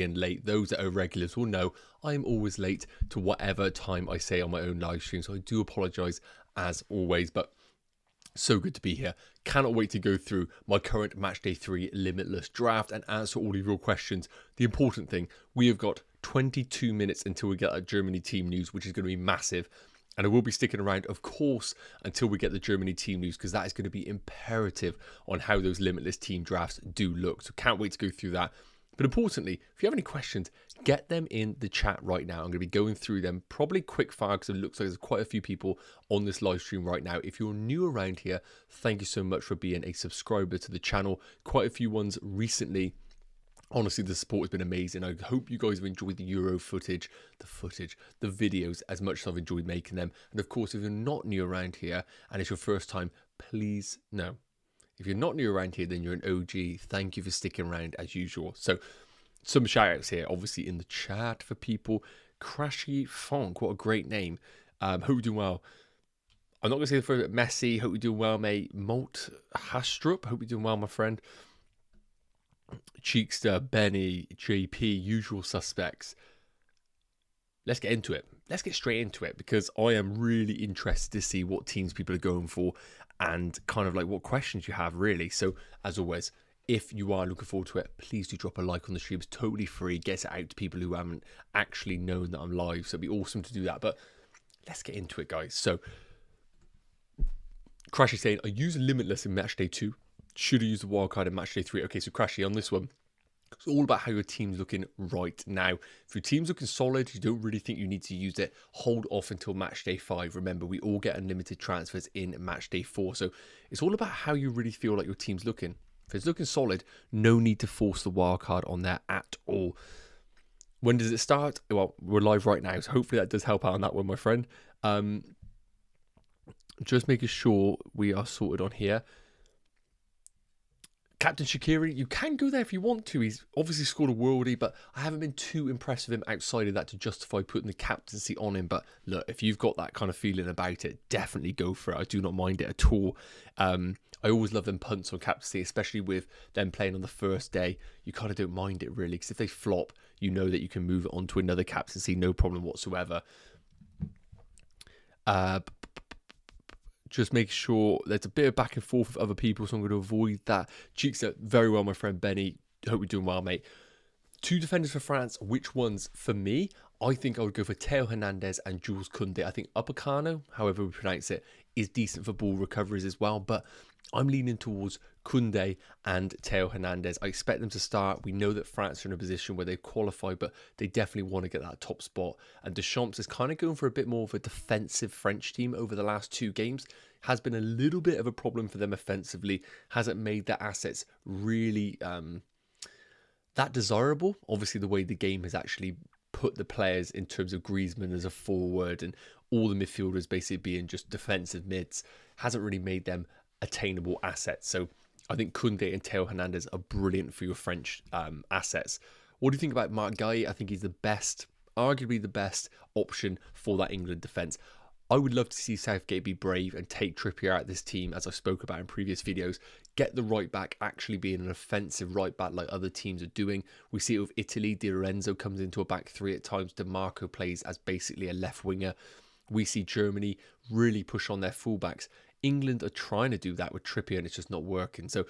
and late. Those that are regulars will know I'm always late to whatever time I say on my own live stream, so I do apologize as always, but so good to be here. Cannot wait to go through my current matchday 3 limitless draft and answer all of your questions. The important thing, we have got 22 minutes until we get our Germany team news, which is going to be massive. And I will be sticking around, of course, until we get the Germany team news, because that is going to be imperative on how those limitless team drafts do look. So can't wait to go through that. But importantly, if you have any questions, get them in the chat right now. I'm going to be going through them probably quick fire, because it looks like there's quite a few people on this live stream right now. If you're new around here, thank you so much for being a subscriber to the channel. Quite a few ones recently. Honestly, the support has been amazing. I hope you guys have enjoyed the Euro footage, the videos as much as I've enjoyed making them. And of course, if you're not new around here and it's your first time, please no. If you're not new around here, then you're an OG. Thank you for sticking around as usual. So some shout outs here, obviously in the chat for people. Crashy Funk, what a great name. Hope you're doing well. I'm not going to say the first, Messi, hope you're doing well, mate. Molt Hastrup, hope you're doing well, my friend. Cheekster, Benny, JP, usual suspects. Let's get into it. Let's get straight into it, because I am really interested to see what teams people are going for and kind of like what questions you have, really. So as always, if you are looking forward to it, please do drop a like on the stream. It's totally free. Gets it out to people who haven't actually known that I'm live. So it'd be awesome to do that. But let's get into it, guys. So Crashy saying, I use Limitless in matchday 2. Should have used the wildcard in matchday 3. Okay, so Crashy, on this one, it's all about how your team's looking right now. If your team's looking solid, you don't really think you need to use it, hold off until matchday 5. Remember, we all get unlimited transfers in matchday 4. So it's all about how you really feel like your team's looking. If it's looking solid, no need to force the wildcard on there at all. When does it start? Well, we're live right now, so hopefully that does help out on that one, my friend. Just making sure we are sorted on here. Captain Shaqiri, you can go there if you want to. He's obviously scored a worldie, but I haven't been too impressed with him outside of that to justify putting the captaincy on him. But look, if you've got that kind of feeling about it, definitely go for it. I do not mind it at all. I always love them punts on captaincy, especially with them playing on the first day. You kind of don't mind it, really, because if they flop, you know that you can move it on to another captaincy, no problem whatsoever. Just make sure there's a bit of back and forth with other people, so I'm going to avoid that. Cheeks up very well, my friend Benny. Hope you're doing well, mate. 2 defenders for France. Which ones? For me, I think I would go for Theo Hernandez and Jules Koundé. I think Upamecano, however we pronounce it, is decent for ball recoveries as well, but I'm leaning towards Koundé and Theo Hernandez. I expect them to start. We know that France are in a position where they qualify, but they definitely want to get that top spot. And Deschamps is kind of going for a bit more of a defensive French team over the last 2 games. Has been a little bit of a problem for them offensively. Hasn't made their assets really that desirable. Obviously, the way the game has actually put the players in terms of Griezmann as a forward and all the midfielders basically being just defensive mids hasn't really made them attainable assets. So I think Koundé and Theo Hernandez are brilliant for your French assets. What do you think about Marc Guy? I think he's the best, arguably the best option for that England defence. I would love to see Southgate be brave and take Trippier out of this team, as I spoke about in previous videos. Get the right back actually being an offensive right back like other teams are doing. We see it with Italy. Di Lorenzo comes into a back 3 at times. DiMarco plays as basically a left winger. We see Germany really push on their fullbacks. England are trying to do that with Trippier and it's just not working. So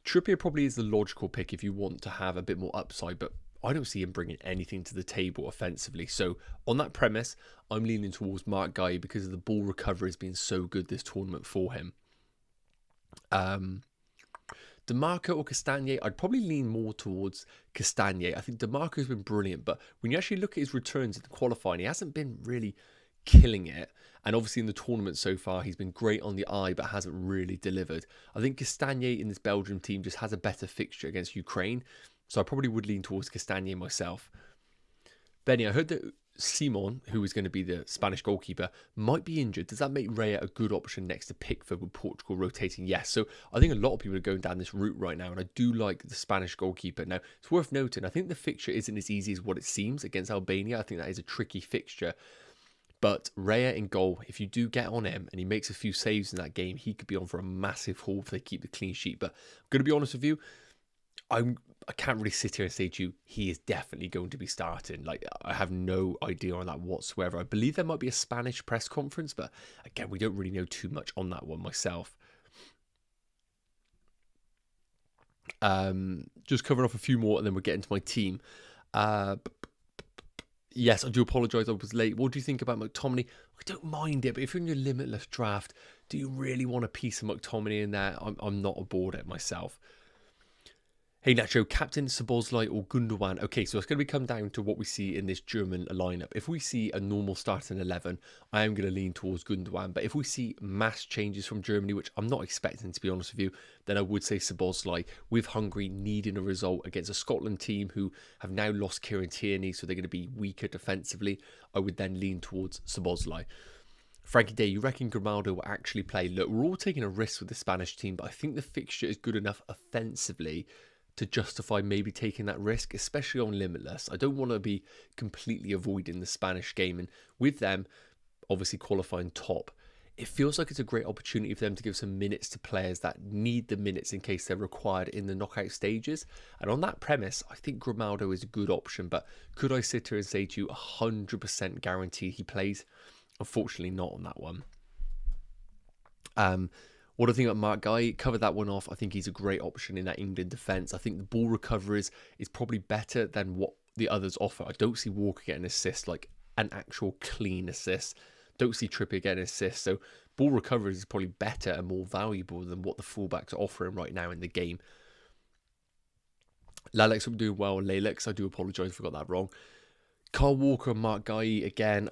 Trippier probably is the logical pick if you want to have a bit more upside, but I don't see him bringing anything to the table offensively. So on that premise, I'm leaning towards Marc Guy because of the ball recovery has been so good this tournament for him. DiMarco or Castagne, I'd probably lean more towards Castagne. I think DiMarco's been brilliant, but when you actually look at his returns at the qualifying, he hasn't been really killing it. And obviously in the tournament so far, he's been great on the eye, but hasn't really delivered. I think Castagne in this Belgium team just has a better fixture against Ukraine. So I probably would lean towards Castagne myself. Benny, I heard that Simon, who is going to be the Spanish goalkeeper, might be injured. Does that make Raya a good option next to Pickford with Portugal rotating? Yes. So I think a lot of people are going down this route right now, and I do like the Spanish goalkeeper. Now, it's worth noting, I think the fixture isn't as easy as what it seems against Albania. I think that is a tricky fixture. But Raya in goal, if you do get on him and he makes a few saves in that game, he could be on for a massive haul if they keep the clean sheet. But I'm going to be honest with you, I I can't really sit here and say to you, he is definitely going to be starting. Like, I have no idea on that whatsoever. I believe there might be a Spanish press conference, but again, we don't really know too much on that one myself. Just covering off a few more and then we'll get into my team. Yes, I do apologise, I was late. What do you think about McTominay? I don't mind it, but if you're in your limitless draft, do you really want a piece of McTominay in there? I'm not aboard it myself. Hey Nacho, Captain Szoboszlai or Gundogan? Okay, so it's going to come down to what we see in this German lineup. If we see a normal starting 11, I am going to lean towards Gundogan. But if we see mass changes from Germany, which I'm not expecting to be honest with you, then I would say Szoboszlai, with Hungary needing a result against a Scotland team who have now lost Kieran Tierney, so they're going to be weaker defensively. I would then lean towards Szoboszlai. Frankie Day, you reckon Grimaldo will actually play? Look, we're all taking a risk with the Spanish team, but I think the fixture is good enough offensively to justify maybe taking that risk, especially on Limitless. I don't want to be completely avoiding the Spanish game, and with them obviously qualifying top, it feels like it's a great opportunity for them to give some minutes to players that need the minutes in case they're required in the knockout stages. And on that premise, I think Grimaldo is a good option, but could I sit here and say to you 100% guarantee he plays? Unfortunately not on that one. What do I think about Mark Guy? Covered that one off. I think he's a great option in that England defence. I think the ball recoveries is probably better than what the others offer. I don't see Walker getting an assist, like an actual clean assist. Don't see Trippier getting an assist. So ball recoveries is probably better and more valuable than what the fullbacks are offering right now in the game. Lalex, I'm doing well. Lalex, I do apologise if I got that wrong. Carl Walker and Mark Guy, again,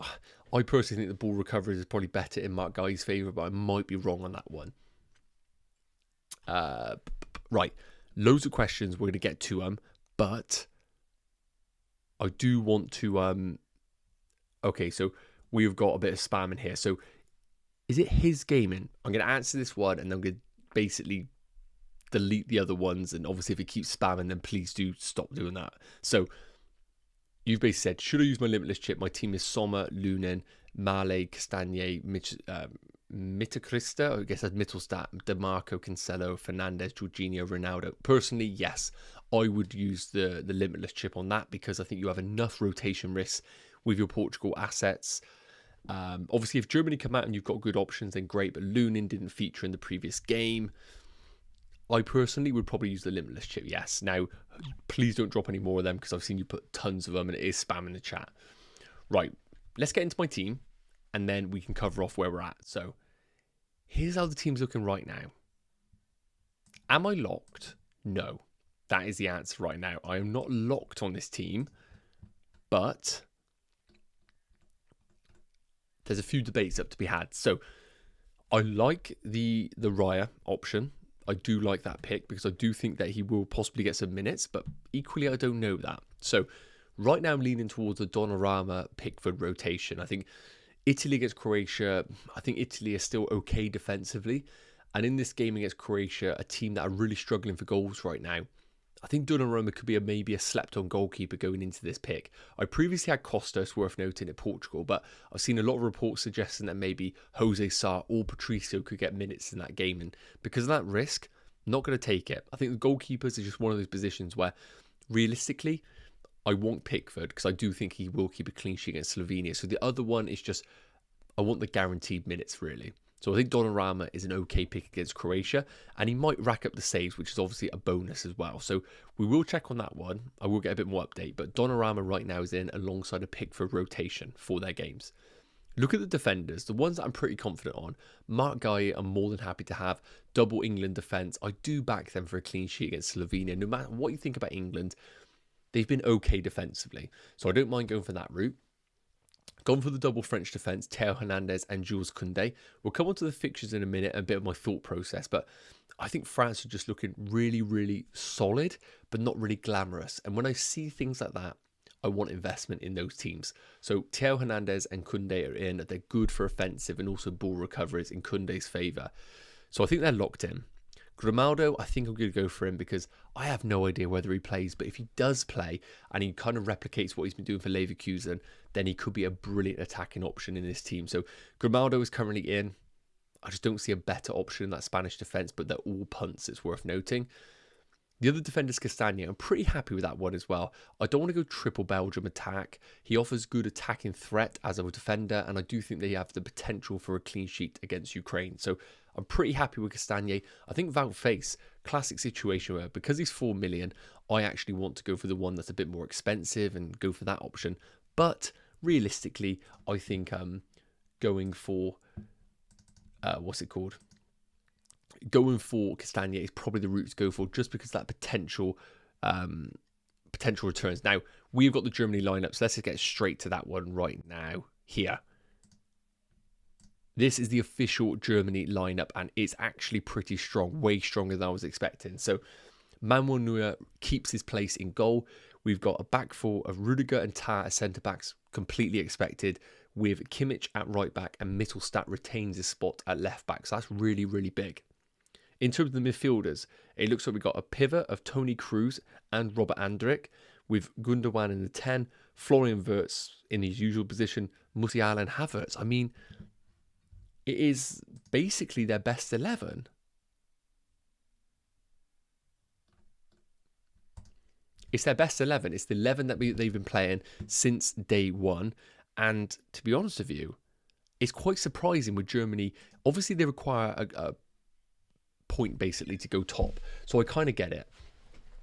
I personally think the ball recoveries is probably better in Mark Guy's favour, but I might be wrong on that one. Right, loads of questions, we're going to get to them, but I do want to okay, so we've got a bit of spam in here. So is it his gaming? I'm going to answer this one and then I'm going to basically delete the other ones, and obviously if it keeps spamming then please do stop doing that. So you've basically said, should I use my limitless chip? My team is Sommer, Lunin, Male, Castagna, Mitacrista, I guess that's Mittelstadt, DeMarco, Cancelo, Fernandez, Jorginho, Ronaldo. Personally, yes, I would use the limitless chip on that because I think you have enough rotation risks with your Portugal assets. Obviously, if Germany come out and you've got good options, then great, but Lunin didn't feature in the previous game. I personally would probably use the limitless chip, yes. Now, please don't drop any more of them because I've seen you put tons of them and it is spam in the chat. Right, let's get into my team and then we can cover off where we're at. So, here's how the team's looking right now. Am I locked? No. That is the answer right now. I am not locked on this team, but there's a few debates up to be had. So, I like the Raya option. I do like that pick because I do think that he will possibly get some minutes, but equally I don't know that. So right now I'm leaning towards the Donnarumma Pickford rotation. I think Italy against Croatia, I think Italy is still okay defensively. And in this game against Croatia, a team that are really struggling for goals right now, I think Donnarumma could be maybe a slept-on goalkeeper going into this pick. I previously had Costas, worth noting, at Portugal, but I've seen a lot of reports suggesting that maybe Jose Sarr or Patricio could get minutes in that game. And because of that risk, I'm not going to take it. I think the goalkeepers are just one of those positions where, realistically, I want Pickford because I do think he will keep a clean sheet against Slovenia. So the other one is just, I want the guaranteed minutes, really. So I think Donnarumma is an okay pick against Croatia, and he might rack up the saves, which is obviously a bonus as well. So we will check on that one. I will get a bit more update, but Donnarumma right now is in alongside a Pickford rotation for their games. Look at the defenders, the ones that I'm pretty confident on. Mark Guy, I'm more than happy to have. Double England defence. I do back them for a clean sheet against Slovenia. No matter what you think about England, they've been okay defensively. So I don't mind going for that route. Gone for the double French defence, Theo Hernandez and Jules Koundé. We'll come on to the fixtures in a minute and a bit of my thought process, but I think France are just looking really, really solid, but not really glamorous. And when I see things like that, I want investment in those teams. So Theo Hernandez and Koundé are in. They're good for offensive and also ball recoveries in Koundé's favour. So I think they're locked in. Grimaldo, I think I'm going to go for him because I have no idea whether he plays, but if he does play and he kind of replicates what he's been doing for Leverkusen, then he could be a brilliant attacking option in this team. So Grimaldo is currently in. I just don't see a better option in that Spanish defence, but they're all punts, it's worth noting. The other defender's Castagna. I'm pretty happy with that one as well. I don't want to go triple Belgium attack. He offers good attacking threat as a defender, and I do think they have the potential for a clean sheet against Ukraine. So I'm pretty happy with Castagna. I think Wout Face, classic situation where because he's 4 million, I actually want to go for the one that's a bit more expensive and go for that option. But realistically, I think going for what's it called? Going for Castagna is probably the route to go for, just because that potential returns. Now, we've got the Germany lineup, so let's just get straight to that one right now here. This is the official Germany lineup, and it's actually pretty strong, way stronger than I was expecting. So Manuel Neuer keeps his place in goal. We've got a back four of Rudiger and Tah as centre-backs, completely expected, with Kimmich at right back, and Mittelstadt retains his spot at left back. So that's really, really big. In terms of the midfielders, it looks like we've got a pivot of Tony Kroos and Robert Andrich, with Gundogan in the 10, Florian Wirtz in his usual position, Musiala and Havertz. I mean, it is basically their best 11. It's their best 11. It's the 11 that they've been playing since day one. And to be honest with you, it's quite surprising with Germany. Obviously, they require a point basically to go top. So I kind of get it.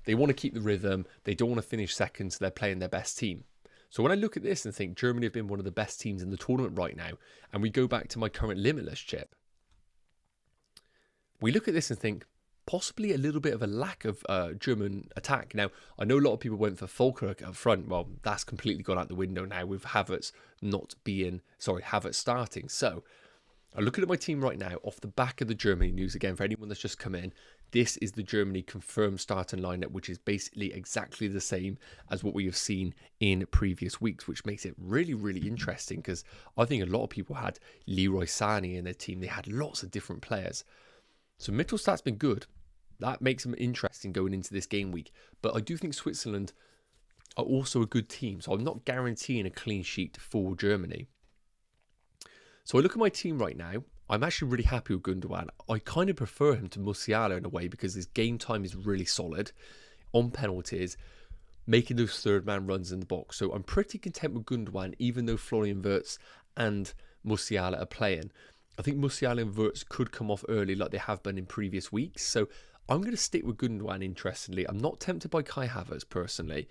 They want to keep the rhythm. They don't want to finish second, so they're playing their best team. So when I look at this and think Germany have been one of the best teams in the tournament right now, and we go back to my current Limitless chip, we look at this and think possibly a little bit of a lack of German attack. Now, I know a lot of people went for Fulkrug up front. Well, that's completely gone out the window now with Havertz starting. So I'm looking at my team right now off the back of the Germany news. Again, for anyone that's just come in, this is the Germany confirmed starting lineup, which is basically exactly the same as what we have seen in previous weeks, which makes it really, really interesting, because I think a lot of people had Leroy Sané in their team. They had lots of different players. So Mittelstadt's been good. That makes them interesting going into this game week. But I do think Switzerland are also a good team, so I'm not guaranteeing a clean sheet for Germany. So I look at my team right now. I'm actually really happy with Gundogan. I kind of prefer him to Musiala in a way, because his game time is really solid on penalties, making those third man runs in the box. So I'm pretty content with Gundogan, even though Florian Wirtz and Musiala are playing. I think Musiala and Wirtz could come off early like they have been in previous weeks. So I'm going to stick with Gundogan, interestingly. I'm not tempted by Kai Havertz personally.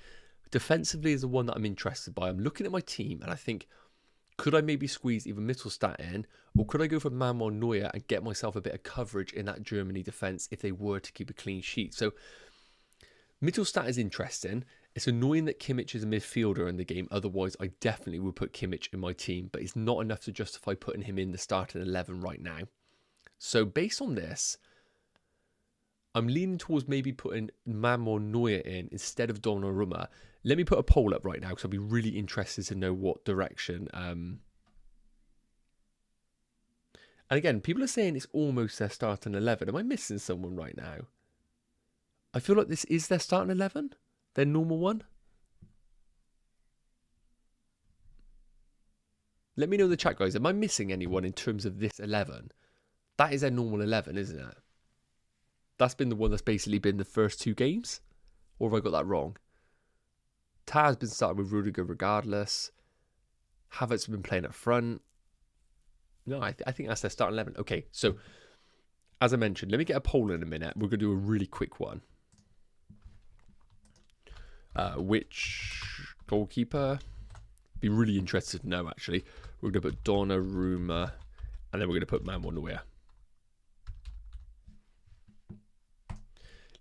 Defensively is the one that I'm interested by. I'm looking at my team and I think, could I maybe squeeze either Mittelstadt in, or could I go for Manuel Neuer and get myself a bit of coverage in that Germany defence if they were to keep a clean sheet? So Mittelstadt is interesting. It's annoying that Kimmich is a midfielder in the game. Otherwise, I definitely would put Kimmich in my team, but it's not enough to justify putting him in the starting 11 right now. So based on this, I'm leaning towards maybe putting Manuel Neuer in instead of Donnarumma. Let me put a poll up right now, because I'd be really interested to know what direction. And again, people are saying it's almost their starting 11. Am I missing someone right now? I feel like this is their starting 11. Their normal one. Let me know in the chat, guys. Am I missing anyone in terms of this 11? That is their normal 11, isn't it? That's been the one that's basically been the first two games? Or have I got that wrong? Tah has been starting with Rudiger regardless. Havertz has been playing up front. No, I think that's their starting 11. Okay, so as I mentioned, let me get a poll in a minute. We're going to do a really quick one. Which goalkeeper? Be really interested to know, actually. We're going to put Donnarumma, and then we're going to put Manuel Neuer.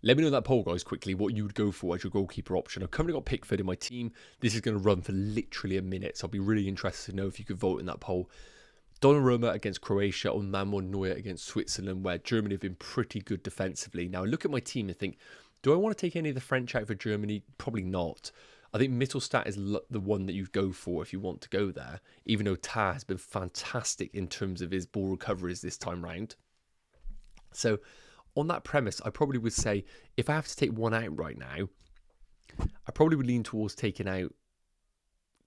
Let me know in that poll, guys, quickly, what you would go for as your goalkeeper option. I've currently got Pickford in my team. This is going to run for literally a minute, so I'll be really interested to know if you could vote in that poll. Donnarumma against Croatia, or Manuel Neuer against Switzerland, where Germany have been pretty good defensively. Now, I look at my team and think, do I want to take any of the French out for Germany? Probably not. I think Mittelstadt is the one that you'd go for if you want to go there, even though Tah has been fantastic in terms of his ball recoveries this time round. So on that premise, I probably would say, if I have to take one out right now, I probably would lean towards taking out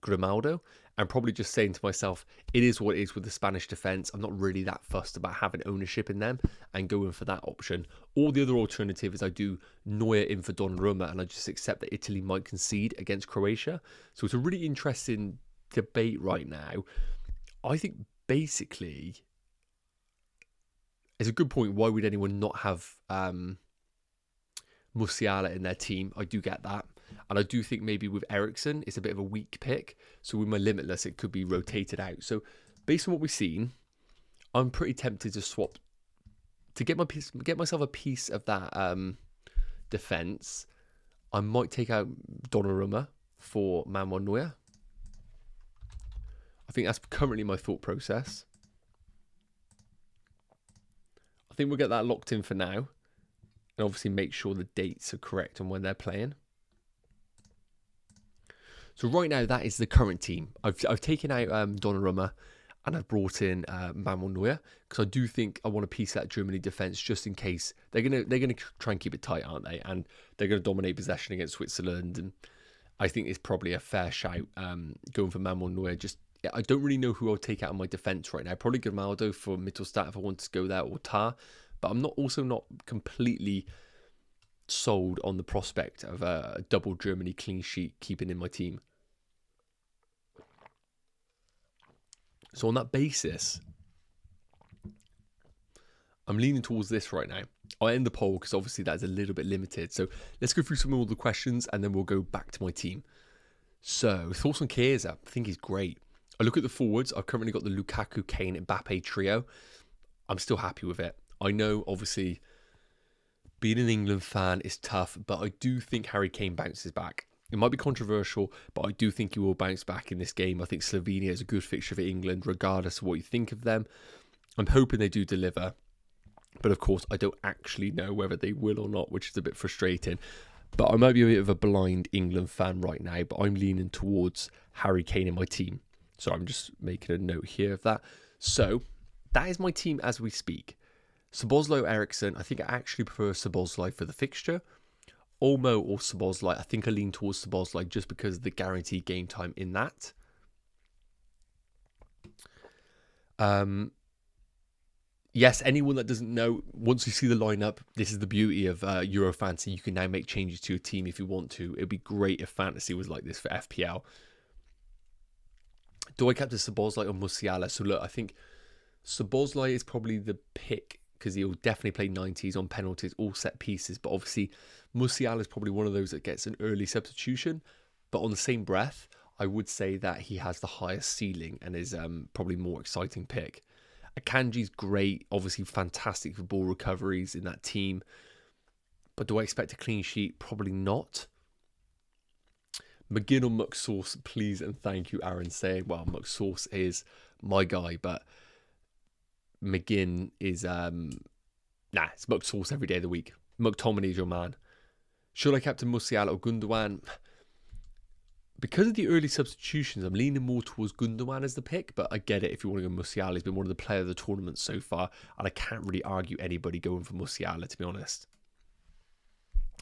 Grimaldo, and probably just saying to myself, it is what it is with the Spanish defence. I'm not really that fussed about having ownership in them and going for that option. Or the other alternative is I do Neuer in for Donnarumma, and I just accept that Italy might concede against Croatia. So it's a really interesting debate right now. I think basically it's a good point. Why would anyone not have Musiala in their team? I do get that. And I do think maybe with Eriksen, it's a bit of a weak pick. So with my Limitless, it could be rotated out. So based on what we've seen, I'm pretty tempted to swap to get myself a piece of that defense. I might take out Donnarumma for Manuel Neuer. I think that's currently my thought process. I think we'll get that locked in for now. And obviously make sure the dates are correct and when they're playing. So right now, that is the current team. I've taken out Donnarumma and I've brought in Manuel Neuer because I do think I want a piece of that Germany defence just in case they're gonna try and keep it tight, aren't they? And they're gonna dominate possession against Switzerland. And I think it's probably a fair shout going for Manuel Neuer. I don't really know who I'll take out of my defence right now. Probably Grimaldo for Mittelstadt if I want to go there, or Tar. But I'm also not completely sold on the prospect of a double Germany clean sheet keeping in my team. So on that basis, I'm leaning towards this right now. I'll end the poll because obviously that's a little bit limited. So let's go through some of all the questions and then we'll go back to my team. So thoughts on Chiesa? I think he's great. I look at the forwards. I've currently got the Lukaku, Kane, Mbappe trio. I'm still happy with it. I know, obviously, being an England fan is tough, but I do think Harry Kane bounces back. It might be controversial, but I do think he will bounce back in this game. I think Slovenia is a good fixture for England, regardless of what you think of them. I'm hoping they do deliver. But of course, I don't actually know whether they will or not, which is a bit frustrating. But I might be a bit of a blind England fan right now, but I'm leaning towards Harry Kane in my team. So I'm just making a note here of that. So that is my team as we speak. Szoboszlai, Eriksen. I think I actually prefer Szoboszlai for the fixture. Olmo or Szoboszlai. I think I lean towards Szoboszlai just because of the guaranteed game time in that. Yes, anyone that doesn't know, once you see the lineup, this is the beauty of Euro Fantasy. You can now make changes to your team if you want to. It'd be great if Fantasy was like this for FPL. Do I captain Szoboszlai or Musiala? So look, I think Szoboszlai is probably the pick because he'll definitely play 90s on penalties, all set pieces. But obviously, Musiala is probably one of those that gets an early substitution. But on the same breath, I would say that he has the highest ceiling and is probably more exciting pick. Akanji's great, obviously fantastic for ball recoveries in that team. But do I expect a clean sheet? Probably not. McGinn or McSauce, please and thank you, Aaron, saying, well, McSauce is my guy, but McGinn is, it's McSauce every day of the week. McTominay is your man. Should I captain Musiala or Gundogan? Because of the early substitutions, I'm leaning more towards Gundogan as the pick, but I get it if you want to go Musiala. He's been one of the players of the tournament so far, and I can't really argue anybody going for Musiala, to be honest.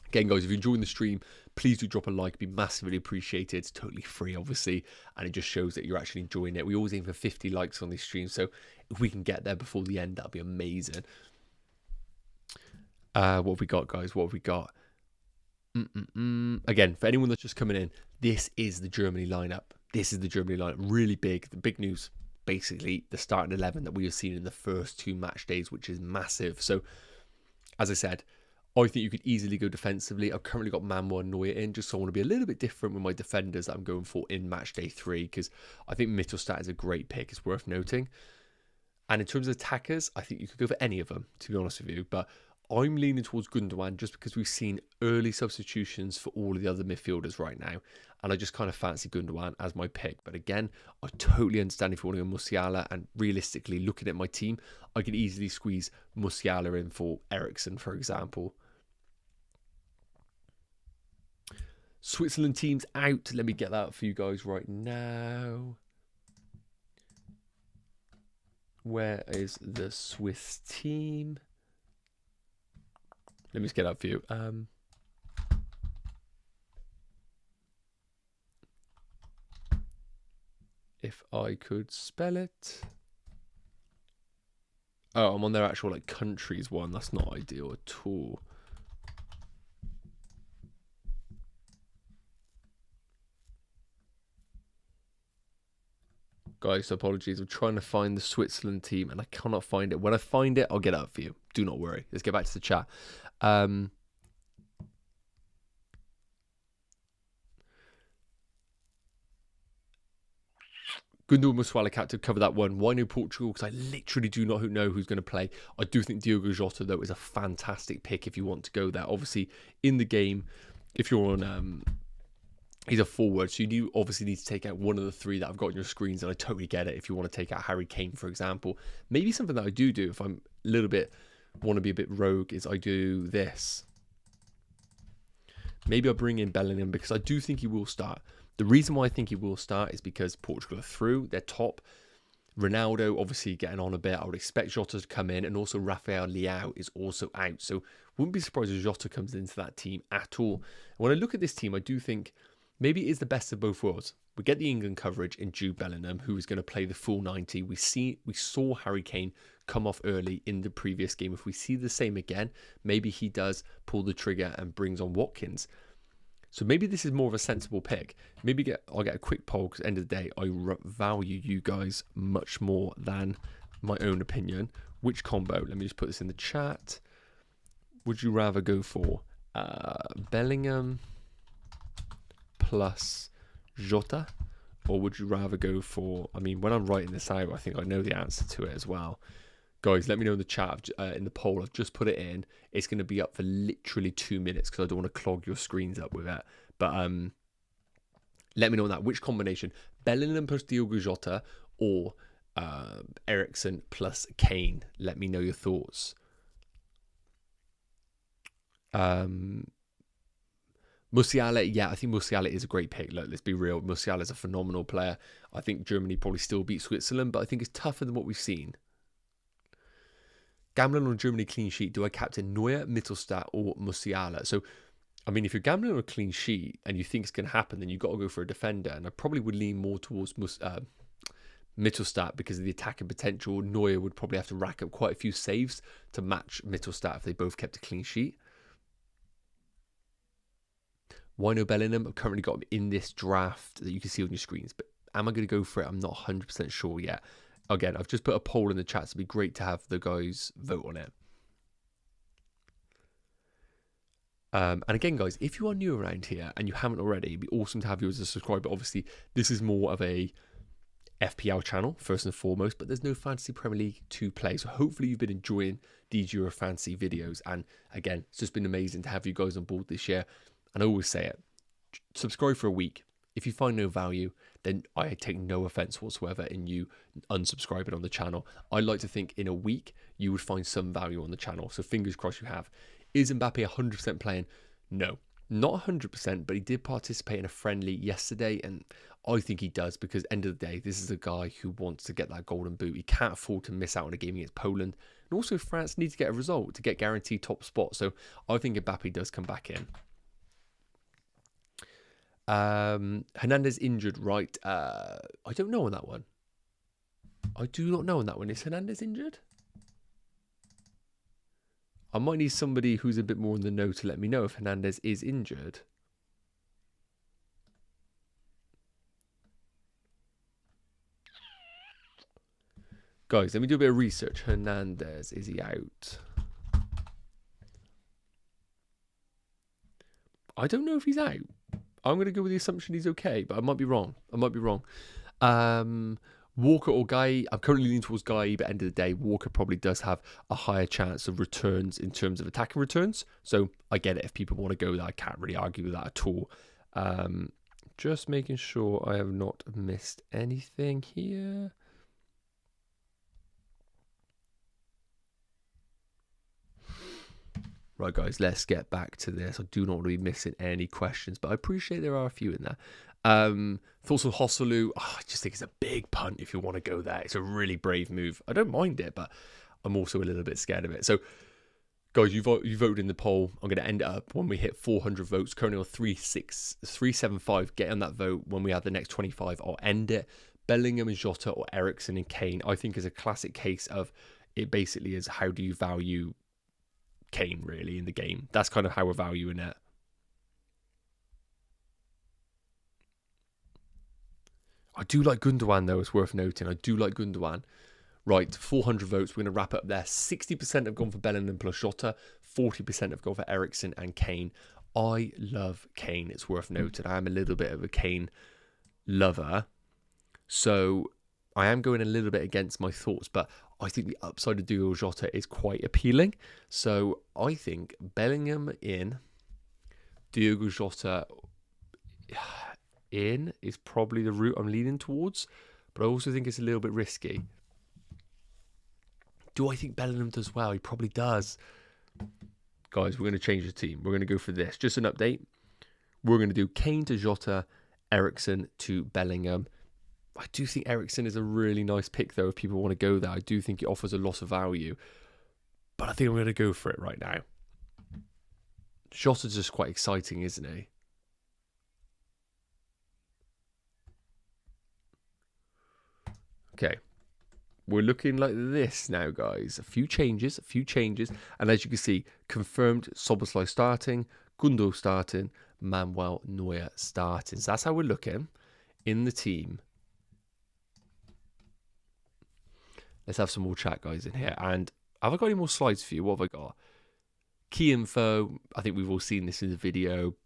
Again, guys, if you're enjoying the stream, please do drop a like. It'd be massively appreciated. It's totally free, obviously, and it just shows that you're actually enjoying it. We always aim for 50 likes on these streams, so if we can get there before the end, that'd be amazing. What have we got, guys? What have we got? Again, for anyone that's just coming in, this is the Germany lineup. This is the Germany lineup. Really big. The big news, basically, the starting 11 that we have seen in the first 2 match days, which is massive. So, as I said, I think you could easily go defensively. I've currently got Manuel Neuer in, just so I want to be a little bit different with my defenders that I'm going for in match day 3, because I think Mittelstadt is a great pick. It's worth noting. And in terms of attackers, I think you could go for any of them, to be honest with you. But I'm leaning towards Gundogan just because we've seen early substitutions for all of the other midfielders right now. And I just kind of fancy Gundogan as my pick. But again, I totally understand if you want to go Musiala. And realistically, looking at my team, I could easily squeeze Musiala in for Eriksen, for example. Switzerland team's out. Let me get that for you guys right now. Where is the Swiss team? Let me just get that for you. if I could spell it. Oh, I'm on their actual like countries one. That's not ideal at all. Guys, apologies. I'm trying to find the Switzerland team and I cannot find it. When I find it, I'll get it up for you. Do not worry. Let's get back to the chat. Gundur Musiala captain, cover that one. Why no Portugal? Because I literally do not know who's going to play. I do think Diogo Jota, though, is a fantastic pick if you want to go there. Obviously, in the game, if you're on... he's a forward, so you do obviously need to take out one of the three that I've got on your screens, and I totally get it if you want to take out Harry Kane, for example. Maybe something that I do if I'm a little bit... want to be a bit rogue, is I do this. Maybe I bring in Bellingham because I do think he will start. The reason why I think he will start is because Portugal are through. They're top. Ronaldo obviously getting on a bit. I would expect Jota to come in, and also Rafael Leao is also out. So wouldn't be surprised if Jota comes into that team at all. When I look at this team, I do think maybe it is the best of both worlds. We get the England coverage in Jude Bellingham, who is going to play the full 90. We saw Harry Kane come off early in the previous game. If we see the same again, maybe he does pull the trigger and brings on Watkins. So maybe this is more of a sensible pick. Maybe I'll get a quick poll because at the end of the day, I value you guys much more than my own opinion. Which combo? Let me just put this in the chat. Would you rather go for Bellingham plus Jota? Or would you rather go for... I mean, when I'm writing this out, I think I know the answer to it as well. Guys, let me know in the chat, in the poll. I've just put it in. It's going to be up for literally 2 minutes because I don't want to clog your screens up with it. But let me know on that. Which combination? Bellingham plus Diogo Jota or Eriksen plus Kane? Let me know your thoughts. Musiala, yeah, I think Musiala is a great pick. Look, let's be real. Musiala is a phenomenal player. I think Germany probably still beat Switzerland, but I think it's tougher than what we've seen. Gambling on Germany clean sheet, do I captain Neuer, Mittelstadt or Musiala? So, I mean, if you're gambling on a clean sheet and you think it's going to happen, then you've got to go for a defender. And I probably would lean more towards Mittelstadt because of the attacking potential. Neuer would probably have to rack up quite a few saves to match Mittelstadt if they both kept a clean sheet. Why no Bellingham? I've currently got him in this draft that you can see on your screens. But am I going to go for it? I'm not 100% sure yet. Again, I've just put a poll in the chat, so it'd be great to have the guys vote on it. And again, guys, if you are new around here and you haven't already, it'd be awesome to have you as a subscriber. Obviously, this is more of a FPL channel, first and foremost, but there's no Fantasy Premier League to play. So hopefully you've been enjoying these Euro Fantasy videos. And again, it's just been amazing to have you guys on board this year. And I always say it, subscribe for a week. If you find no value, then I take no offense whatsoever in you unsubscribing on the channel. I like to think in a week, you would find some value on the channel. So fingers crossed you have. Is Mbappe 100% playing? No, not 100%, but he did participate in a friendly yesterday. And I think he does because end of the day, this is a guy who wants to get that golden boot. He can't afford to miss out on a game against Poland. And also France needs to get a result to get guaranteed top spot. So I think Mbappe does come back in. Hernandez injured, right? I don't know on that one. I do not know on that one. Is Hernandez injured? I might need somebody who's a bit more in the know to let me know if Hernandez is injured. Guys, let me do a bit of research. Hernandez, is he out? I don't know if he's out. I'm going to go with the assumption he's okay, but I might be wrong. Walker or Guy, I'm currently leaning towards Guy, but at the end of the day, Walker probably does have a higher chance of returns in terms of attacking returns. So I get it if people want to go there. I can't really argue with that at all. Just making sure I have not missed anything here. Right, guys, let's get back to this. I do not want to be missing any questions, but I appreciate there are a few in there. Thoughts on Hosselu? Oh, I just think it's a big punt if you want to go there. It's a really brave move. I don't mind it, but I'm also a little bit scared of it. So, guys, you voted in the poll. I'm going to end it up when we hit 400 votes. Currently on 375. Get on that vote. When we have the next 25, I'll end it. Bellingham and Jota or Eriksen and Kane, I think is a classic case of it basically is how do you value Kane really in the game. That's kind of how we're valuing it. I do like Gundogan though, it's worth noting. I do like Gundogan. Right, 400 votes. We're going to wrap up there. 60% have gone for Bellingham plus Jota. 40% have gone for Eriksen and Kane. I love Kane, it's worth noting. I am a little bit of a Kane lover. So I am going a little bit against my thoughts, but I think the upside of Diogo Jota is quite appealing. So I think Bellingham in, Diogo Jota in is probably the route I'm leaning towards, but I also think it's a little bit risky. Do I think Bellingham does well? He probably does. Guys, we're going to change the team. We're going to go for this. Just an update. We're going to do Kane to Jota, Eriksen to Bellingham. I do think Eriksen is a really nice pick, though, if people want to go there. I do think it offers a lot of value. But I think I'm going to go for it right now. Jota's just quite exciting, isn't he? Okay. We're looking like this now, guys. A few changes. And as you can see, confirmed Szoboszlai starting, Gundo starting, Manuel Neuer starting. So that's how we're looking in the team. Let's have some more chat, guys, in here. And have I got any more slides for you? What have I got? Key info. I think we've all seen this in the video.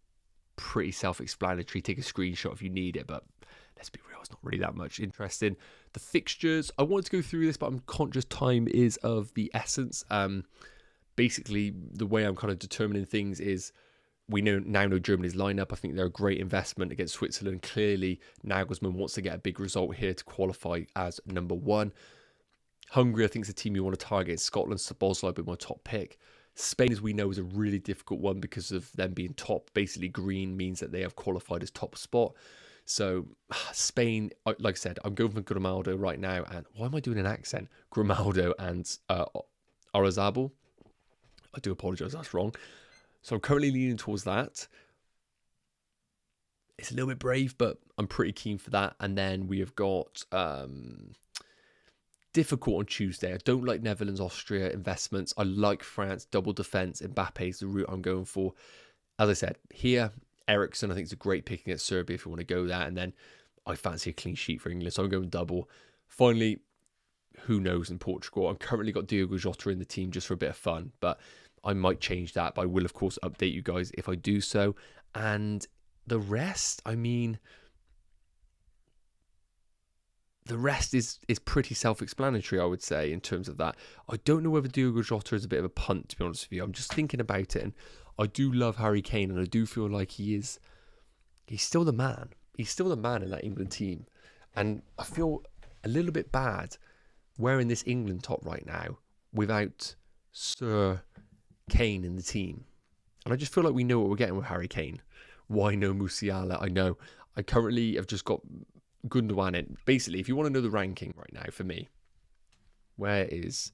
Pretty self-explanatory. Take a screenshot if you need it, but let's be real, it's not really that much interesting. The fixtures, I wanted to go through this, but I'm conscious time is of the essence. Basically, the way I'm kind of determining things is we now know Germany's lineup. I think they're a great investment against Switzerland. Clearly, Nagelsmann wants to get a big result here to qualify as number one. Hungary, I think, is a team you want to target. Scotland, Szoboszlai will be my top pick. Spain, as we know, is a really difficult one because of them being top. Basically, green means that they have qualified as top spot. So, Spain, like I said, I'm going for Grimaldo right now. And why am I doing an accent? Grimaldo and Oyarzabal. I do apologise, that's wrong. So, I'm currently leaning towards that. It's a little bit brave, but I'm pretty keen for that. And then we have got difficult on Tuesday. I don't like Netherlands, Austria investments. I like France, double defence. Mbappe is the route I'm going for. As I said, here, Eriksen, I think, is a great pick against Serbia if you want to go there. And then I fancy a clean sheet for England, so I'm going double. Finally, who knows in Portugal? I've currently got Diogo Jota in the team just for a bit of fun, but I might change that. But I will, of course, update you guys if I do so. And the rest, I mean, the rest is pretty self-explanatory, I would say, in terms of that. I don't know whether Diogo Jota is a bit of a punt, to be honest with you. I'm just thinking about it, and I do love Harry Kane, and I do feel like he's still the man. He's still the man in that England team. And I feel a little bit bad wearing this England top right now without Sir Kane in the team. And I just feel like we know what we're getting with Harry Kane. Why no Musiala? I know. I currently have just got Gundogan in. Basically, if you want to know the ranking right now for me, where is...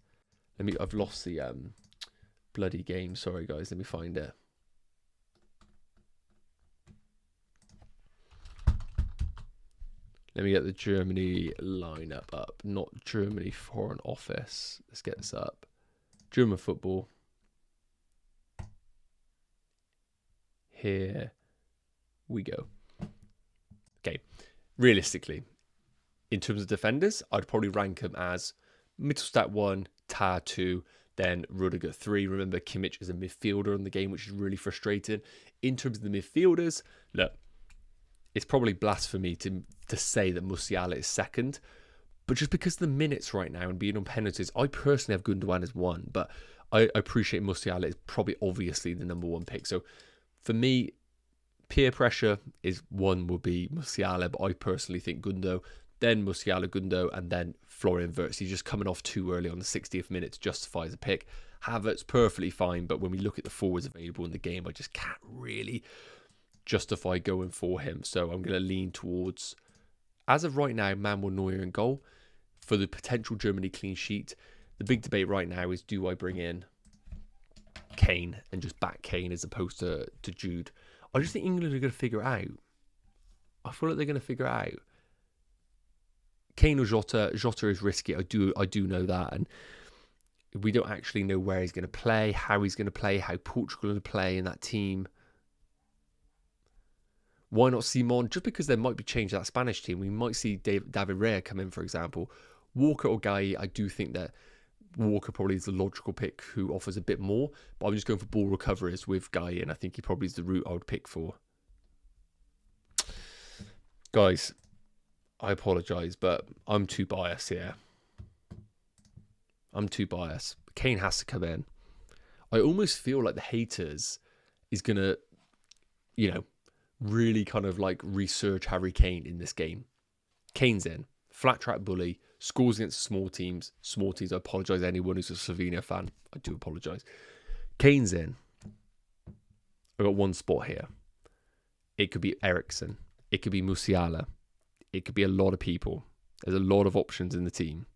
I've lost the bloody game. Sorry, guys. Let me find it. Let me get the Germany lineup up. Not Germany Foreign Office. Let's get this up. German football. Here we go. Okay. Realistically, in terms of defenders, I'd probably rank them as Mittelstadt 1, Tah 2, then Rudiger 3. Remember, Kimmich is a midfielder in the game, which is really frustrating. In terms of the midfielders, look, it's probably blasphemy to say that Musiala is second, but just because of the minutes right now and being on penalties, I personally have Gundogan as 1, but I appreciate Musiala is probably obviously the number 1 pick. So for me, peer pressure is 1 will be Musiala, but I personally think Gundo, then Musiala, Gundo, and then Florian Wirtz. He's just coming off too early on the 60th minute to justify as a pick. Havertz, perfectly fine, but when we look at the forwards available in the game, I just can't really justify going for him. So I'm going to lean towards, as of right now, Manuel Neuer in goal for the potential Germany clean sheet. The big debate right now is, do I bring in Kane and just back Kane as opposed to Jude? I just think England are going to figure it out. I feel like they're going to figure it out. Kane or Jota. Jota is risky. I do know that, and we don't actually know where he's going to play, how he's going to play, how Portugal are going to play in that team. Why not Simon? Just because there might be change to that Spanish team. We might see David Raya come in, for example. Walker or Guy, I do think that Walker probably is the logical pick who offers a bit more, but I'm just going for ball recoveries with Guy, and I think he probably is the route I would pick for. Guys, I apologise, but I'm too biased here. I'm too biased. Kane has to come in. I almost feel like the haters is going to, you know, really kind of like research Harry Kane in this game. Kane's in. Flat track bully. Scores against small teams. Small teams. I apologise to anyone who's a Slovenia fan. I do apologise. Kane's in. I've got one spot here. It could be Eriksen. It could be Musiala. It could be a lot of people. There's a lot of options in the team.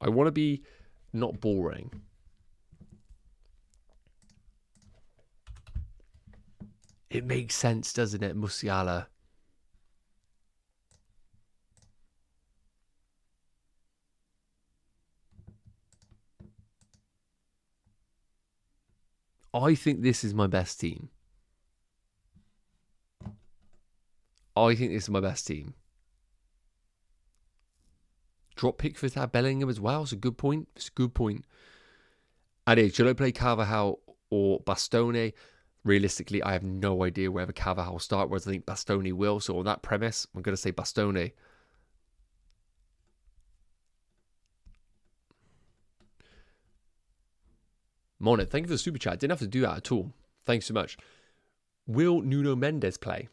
I want to be not boring. It makes sense, doesn't it, Musiala? I think this is my best team. I think this is my best team. Drop Pickford at Bellingham as well. It's a good point. It's a good point. And should I play Carvajal or Bastoni? Realistically, I have no idea whether Carvajal will start, whereas I think Bastoni will. So on that premise, I'm going to say Bastoni. Monet, thank you for the super chat. Didn't have to do that at all. Thanks so much. Will Nuno Mendes play?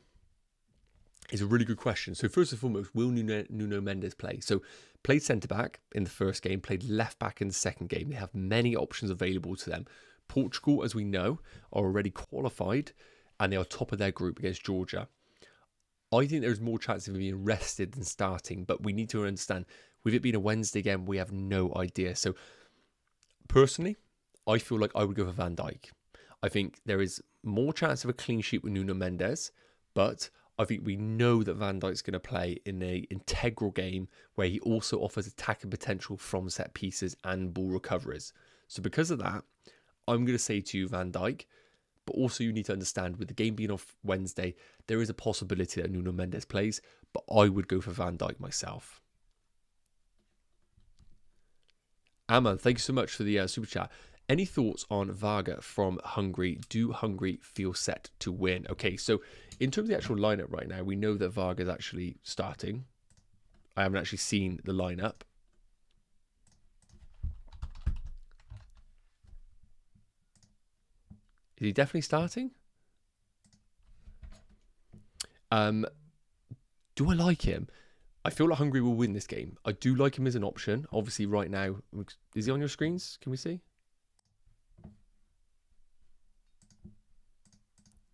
Is a really good question. So first and foremost, will Nuno Mendes play? So played centre-back in the first game, played left-back in the second game. They have many options available to them. Portugal, as we know, are already qualified and they are top of their group against Georgia. I think there's more chance of him being rested than starting, but we need to understand, with it being a Wednesday game, we have no idea. So personally, I feel like I would go for Van Dijk. I think there is more chance of a clean sheet with Nuno Mendes, but I think we know that Van Dijk's going to play in an integral game where he also offers attacking potential from set pieces and ball recoveries. So because of that, I'm going to say to you Van Dijk, but also you need to understand with the game being off Wednesday, there is a possibility that Nuno Mendes plays, but I would go for Van Dijk myself. Aman, thank you so much for the super chat. Any thoughts on Varga from Hungary? Do Hungary feel set to win? Okay, so in terms of the actual lineup right now, we know that Varga is actually starting. I haven't actually seen the lineup. Is he definitely starting? Do I like him? I feel like Hungary will win this game. I do like him as an option. Obviously, right now, is he on your screens? Can we see?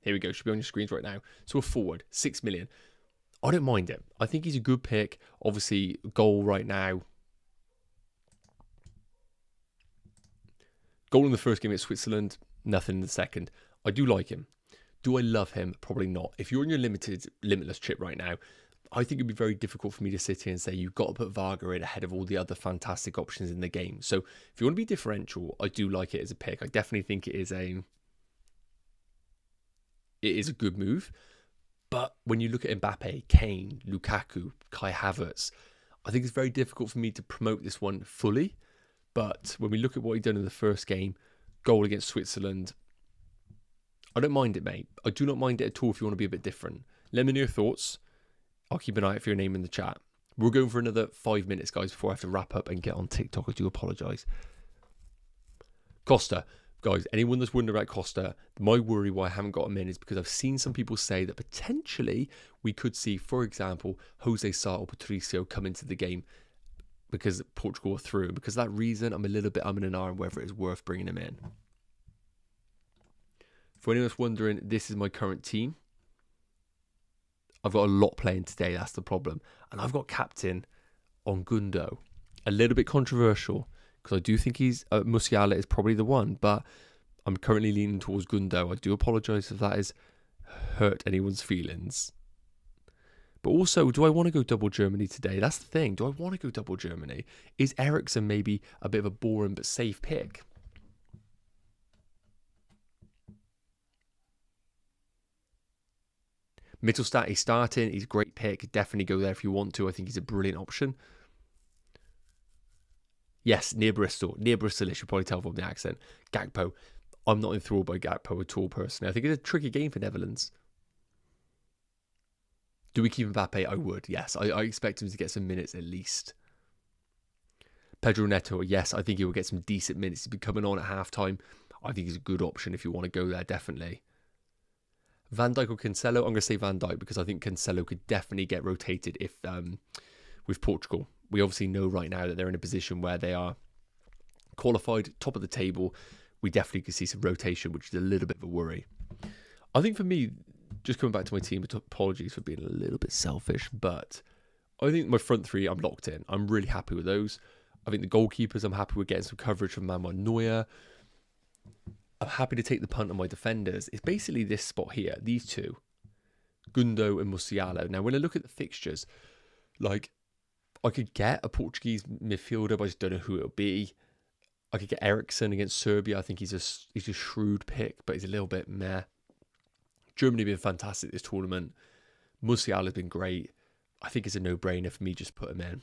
Here we go. Should be on your screens right now. So a forward, 6 million. I don't mind it. I think he's a good pick. Obviously, goal right now. Goal in the first game at Switzerland. Nothing in the second. I do like him. Do I love him? Probably not. If you're on your limitless chip right now, I think it'd be very difficult for me to sit here and say you've got to put Varga in ahead of all the other fantastic options in the game. So if you want to be differential, I do like it as a pick. I definitely think it is a good move. But when you look at Mbappe, Kane, Lukaku, Kai Havertz, I think it's very difficult for me to promote this one fully. But when we look at what he done in the first game, goal against Switzerland, I don't mind it, mate. I do not mind it at all if you want to be a bit different. Let me know your thoughts. I'll keep an eye out for your name in the chat. We're going for another 5 minutes, guys, before I have to wrap up and get on TikTok. I do apologise. Costa. Guys, anyone that's wondering about Costa, my worry why I haven't got him in is because I've seen some people say that potentially we could see, for example, Jose Sa or Patricio come into the game because Portugal are through. Because of that reason, I'm in an hour on whether it is worth bringing him in. For anyone that's wondering, this is my current team. I've got a lot playing today, that's the problem. And I've got captain on Gundo. A little bit controversial, because I do think Musiala is probably the one, but I'm currently leaning towards Gundo. I do apologise if that has hurt anyone's feelings. But also, do I want to go double Germany today? That's the thing. Do I want to go double Germany? Is Eriksen maybe a bit of a boring but safe pick? Mittelstadt, he's starting. He's a great pick. Definitely go there if you want to. I think he's a brilliant option. Yes, near Bristol. Near Bristol, you should probably tell from the accent. Gakpo. I'm not enthralled by Gakpo at all, personally. I think it's a tricky game for Netherlands. Do we keep Mbappe? I would, yes. I expect him to get some minutes at least. Pedro Neto, yes, I think he will get some decent minutes. He's been coming on at halftime. I think he's a good option if you want to go there, definitely. Van Dijk or Cancelo? I'm going to say Van Dijk because I think Cancelo could definitely get rotated if with Portugal. We obviously know right now that they're in a position where they are qualified, top of the table. We definitely could see some rotation, which is a little bit of a worry. I think for me, just coming back to my team, apologies for being a little bit selfish, but I think my front three, I'm locked in. I'm really happy with those. I think the goalkeepers, I'm happy with getting some coverage from Manuel Neuer. I'm happy to take the punt on my defenders. It's basically this spot here, these two, Gundo and Musiala. Now, when I look at the fixtures, like, I could get a Portuguese midfielder, but I just don't know who it'll be. I could get Eriksen against Serbia. I think he's a shrewd pick, but he's a little bit meh. Germany have been fantastic this tournament. Musiala's been great. I think it's a no-brainer for me just put him in.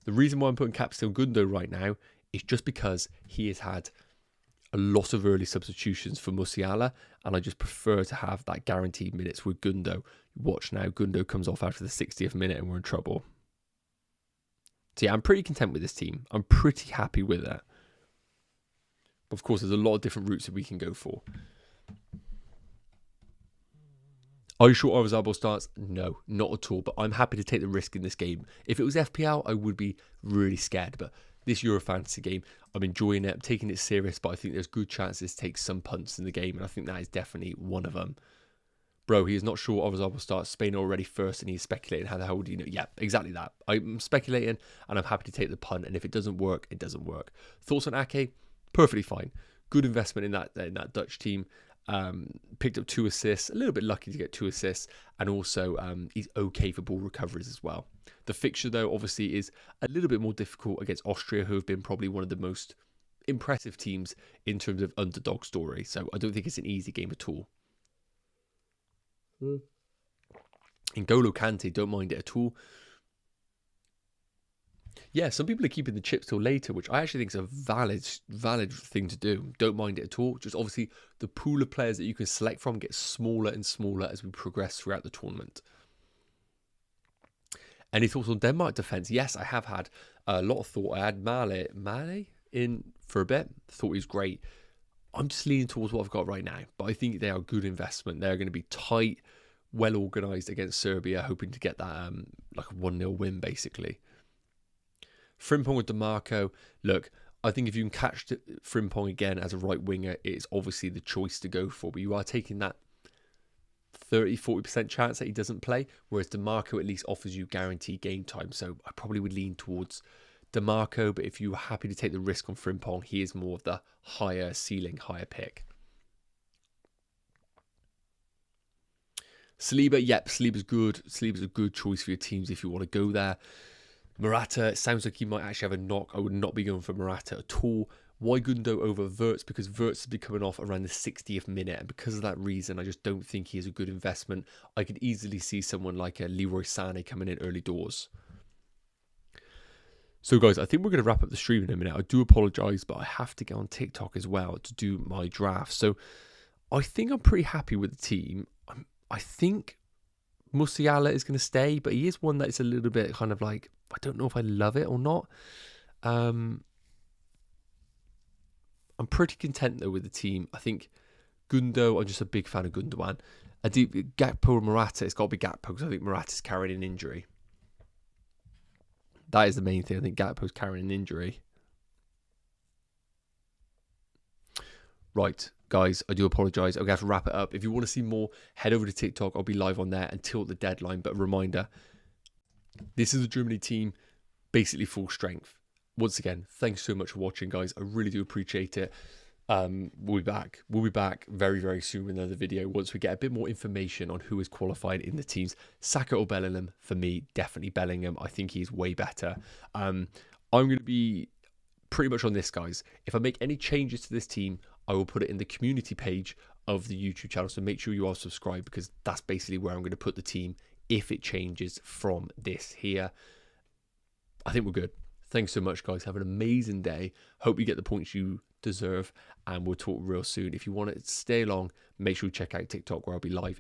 The reason why I'm putting captain on Gundo right now is just because he has had a lot of early substitutions for Musiala, and I just prefer to have that guaranteed minutes with Gundo. Watch now, Gundo comes off after the 60th minute and we're in trouble. So yeah, I'm pretty content with this team. I'm pretty happy with it. But of course, there's a lot of different routes that we can go for. Are you sure Orzabal starts? No, not at all. But I'm happy to take the risk in this game. If it was FPL, I would be really scared. But this Euro Fantasy game, I'm enjoying it. I'm taking it serious. But I think there's good chances to take some punts in the game. And I think that is definitely one of them. Bro, he is not sure Orzabal starts. Spain already first and he's speculating. How the hell do you know? Yeah, exactly that. I'm speculating and I'm happy to take the punt. And if it doesn't work, it doesn't work. Thoughts on Ake? Perfectly fine. Good investment in that Dutch team. Picked up 2 assists, a little bit lucky to get 2 assists, and also he's okay for ball recoveries as well. The fixture, though, obviously is a little bit more difficult against Austria, who have been probably one of the most impressive teams in terms of underdog story. So I don't think it's an easy game at all. N'Golo Kante, don't mind it at all. Yeah, some people are keeping the chips till later, which I actually think is a valid thing to do. Don't mind it at all. Just obviously the pool of players that you can select from gets smaller and smaller as we progress throughout the tournament. Any thoughts on Denmark defence? Yes, I have had a lot of thought. I had Male in for a bit. Thought he was great. I'm just leaning towards what I've got right now, but I think they are a good investment. They're going to be tight, well organised against Serbia, hoping to get that like a 1-0 win, basically. Frimpong with DeMarco. Look, I think if you can catch Frimpong again as a right winger, it's obviously the choice to go for. But you are taking that 30-40% chance that he doesn't play, whereas DeMarco at least offers you guaranteed game time. So I probably would lean towards DeMarco. But if you're happy to take the risk on Frimpong, he is more of the higher ceiling, higher pick. Saliba, yep, Saliba's good. Saliba's a good choice for your teams if you want to go there. Morata, it sounds like he might actually have a knock. I would not be going for Morata at all. Why Gundo over Wirtz? Because Wirtz has been coming off around the 60th minute. And because of that reason, I just don't think he is a good investment. I could easily see someone like a Leroy Sané coming in early doors. So guys, I think we're going to wrap up the stream in a minute. I do apologise, but I have to get on TikTok as well to do my draft. So I think I'm pretty happy with the team. I think Musiala is going to stay, but he is one that is a little bit kind of like, I don't know if I love it or not. I'm pretty content though with the team. I think Gundo, I'm just a big fan of Gundogan. Gakpo or Morata, it's got to be Gakpo because I think Morata's carrying an injury. That is the main thing. I think Gakpo's carrying an injury. Right, guys, I do apologise. I'm going to have to wrap it up. If you want to see more, head over to TikTok. I'll be live on there until the deadline. But a reminder, this is the Germany team, basically full strength. Once again, thanks so much for watching, guys. I really do appreciate it. We'll be back. We'll be back very, very soon with another video once we get a bit more information on who is qualified in the teams. Saka or Bellingham? For me, definitely Bellingham. I think he's way better. I'm going to be pretty much on this, guys. If I make any changes to this team, I will put it in the community page of the YouTube channel. So make sure you are subscribed, because that's basically where I'm going to put the team if it changes from this here. I think we're good. Thanks so much, guys. Have an amazing day. Hope you get the points you deserve, and we'll talk real soon. If you want to stay along, make sure you check out TikTok, where I'll be live